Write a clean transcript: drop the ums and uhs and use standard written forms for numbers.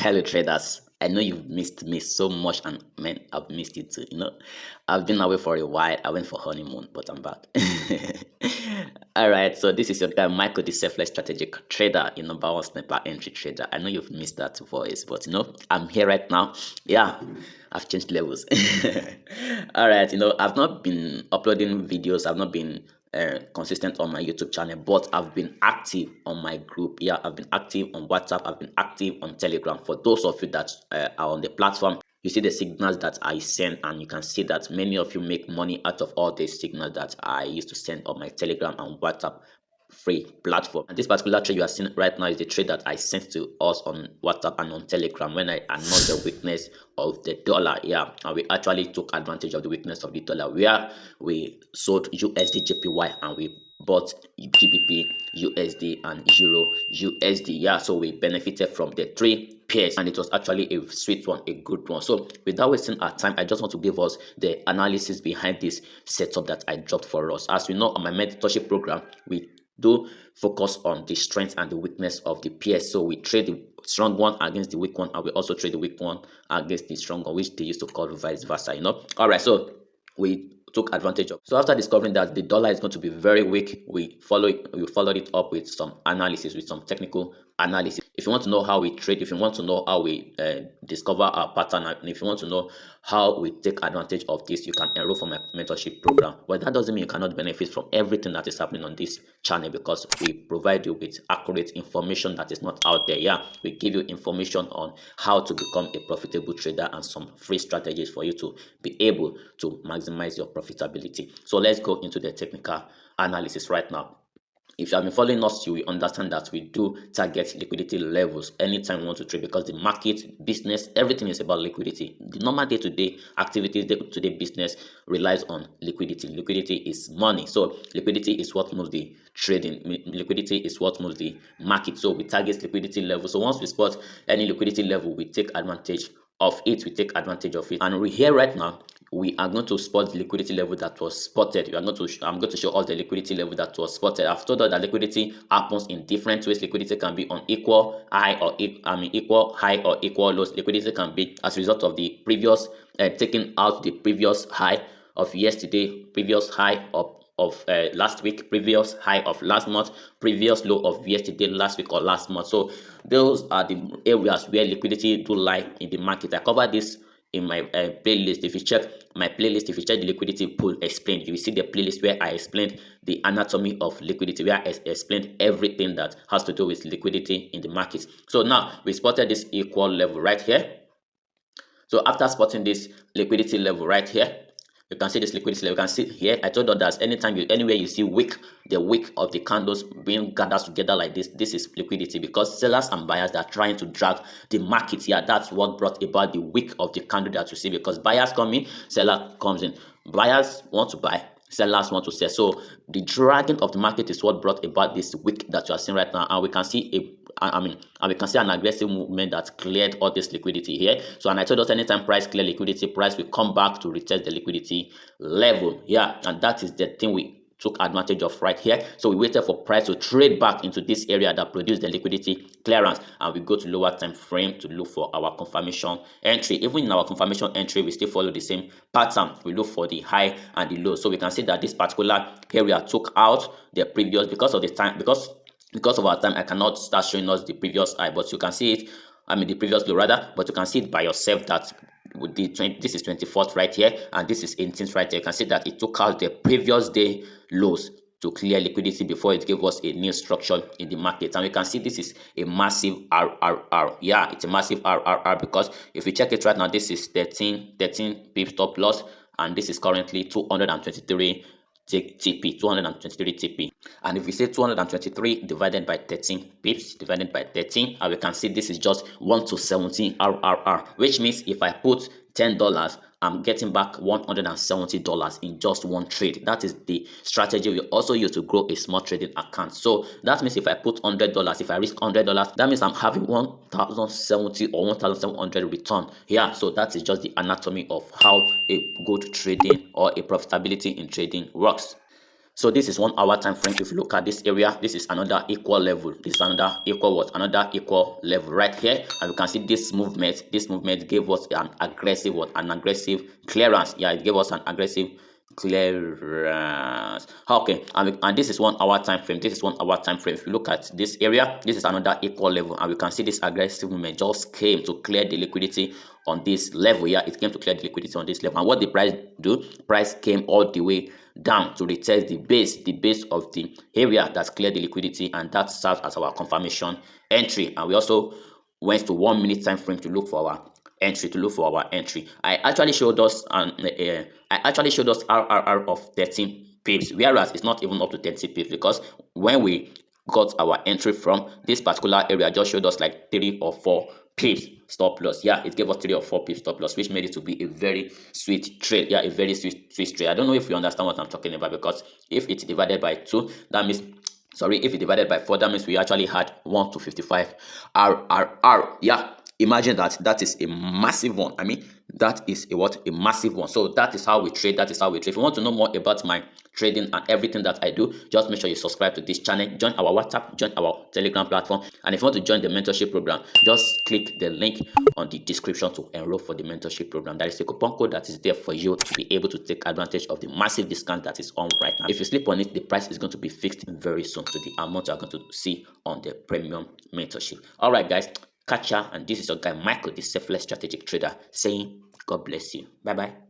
Hello traders, I know you've missed me so much, and man, I've missed it too. I've been away for a while. I went for honeymoon, but I'm back. All right, so this is your guy Michael, the selfless strategic trader, number one sniper entry trader. I know you've missed that voice, but I'm here right now. Yeah, I've changed levels. All right, I've not been uploading videos. I've not been consistent on my YouTube channel, but I've been active on my group. Yeah, I've been active on WhatsApp. I've been active on Telegram. For those of you that are on the platform, you see the signals that I send, and you can see that many of you make money out of all these signals that I used to send on my Telegram and WhatsApp free platform. And this particular trade you are seeing right now is the trade that I sent to us on WhatsApp and on Telegram when I announced the weakness of the dollar. Yeah, and we actually took advantage of the weakness of the dollar, where we sold USD JPY and we bought GBP USD and Euro USD. Yeah, so we benefited from the three pairs, and it was actually a sweet one, a good one. So without wasting our time, I just want to give us the analysis behind this setup that I dropped for us. As we know, on my mentorship program, we do focus on the strength and the weakness of the pairs. So we trade the strong one against the weak one, and we also trade the weak one against the strong one, which they used to call vice versa. All right, so we took advantage of. So after discovering that the dollar is going to be very weak, we followed it up with some analysis, with some technical analysis. If you want to know how we trade, if you want to know how we discover our pattern, and if you want to know how we take advantage of this, you can enroll for my mentorship program. But that doesn't mean you cannot benefit from everything that is happening on this channel, because we provide you with accurate information that is not out there. Yeah, we give you information on how to become a profitable trader and some free strategies for you to be able to maximize your profitability. So let's go into the technical analysis right now. If you have been following us, you will understand that we do target liquidity levels anytime we want to trade, because the market, business, everything is about liquidity. The normal day-to-day activities, day-to-day business relies on liquidity. Liquidity is money. So liquidity is what moves the trading. Liquidity is what moves the market. So we target liquidity level. So once we spot any liquidity level, we take advantage of it. And we here right now, we are going to spot the liquidity level that was spotted. I'm going to show us the liquidity level that was spotted. I've told us that liquidity happens in different ways. Liquidity can be on equal high or equal lows. Liquidity can be as a result of the previous taking out the previous high of yesterday, previous high of last week, previous high of last month, previous low of yesterday, last week or last month. So those are the areas where liquidity do lie in the market. I cover this in my playlist. If you check my playlist, if you check the liquidity pool explained, you will see the playlist where I explained the anatomy of liquidity, where I explained everything that has to do with liquidity in the market. So now we spotted this equal level right here. So after spotting this liquidity level right here, you can see this liquidity level. You can see here, I told you that anywhere you see the wick of the candles being gathered together like this is liquidity, because sellers and buyers are trying to drag the market here. That's what brought about the wick of the candle that you see, because buyers come in, seller comes in. Buyers want to buy, sellers want to sell. So the dragging of the market is what brought about this wick that you are seeing right now, and we can see we can see an aggressive movement that cleared all this liquidity here. So, and I told us anytime price clear liquidity, price will come back to retest the liquidity level. Yeah, and that is the thing we took advantage of right here. So we waited for price to trade back into this area that produced the liquidity clearance, and we go to lower time frame to look for our confirmation entry. Even in our confirmation entry, we still follow the same pattern. We look for the high and the low. So we can see that this particular area took out the previous, because of our time, I cannot start showing us the previous high, but you can see it, the previous low rather, but you can see it by yourself that with this is 24th right here, and this is 18th right here. You can see that it took out the previous day lows to clear liquidity before it gave us a new structure in the market. And we can see this is a massive RRR. Yeah, it's a massive RRR, because if you check it right now, this is 13 pip stop loss, and this is currently 223 TP. And if we say 223 divided by 13 pips divided by 13, and we can see this is just 1 to 17 RRR, which means if I put $10, I'm getting back $170 in just one trade. That is the strategy we also use to grow a small trading account. So that means if I put $100, if I risk $100, that means I'm having 1,070 or 1,700 return. Yeah, so that is just the anatomy of how a good trading or a profitability in trading works. So this is 1 hour time frame. If you look at this area, this is another equal level. This is another equal what? Another equal level right here. And you can see this movement. This movement gave us an aggressive what? An aggressive clearance. Yeah, it gave us an aggressive clearance. Okay, and this is 1 hour time frame. This is 1 hour time frame. If you look at this area, this is another equal level, and we can see this aggressive movement just came to clear the liquidity on this level. Yeah, it came to clear the liquidity on this level. And what the price do? Price came all the way down to retest the base of the area that's cleared the liquidity, and that serves as our confirmation entry. And we also went to 1 minute time frame to look for our entry. I actually showed us RRR of 13 pips, whereas it's not even up to 30 pips, because when we got our entry from this particular area, just showed us like 3 or 4 pips stop loss. Yeah, it gave us 3 or 4 pips stop loss, which made it to be a very sweet trade. Yeah, a very sweet trade. I don't know if you understand what I'm talking about, because if it's divided by 2, that means, sorry, if it divided by 4, that means we actually had 1 to 55 RRR. Yeah, imagine that. That is a massive one. I mean, that is a massive one. So that is how we trade. If you want to know more about my trading and everything that I do, just make sure you subscribe to this channel, join our WhatsApp, join our Telegram platform, and if you want to join the mentorship program, just click the link on the description to enroll for the mentorship program. That is a coupon code that is there for you to be able to take advantage of the massive discount that is on right now. If you sleep on it, the price is going to be fixed very soon to the amount you are going to see on the premium mentorship. All right, guys, catch ya. And this is your guy Michael, the selfless strategic trader, saying God bless you. Bye bye.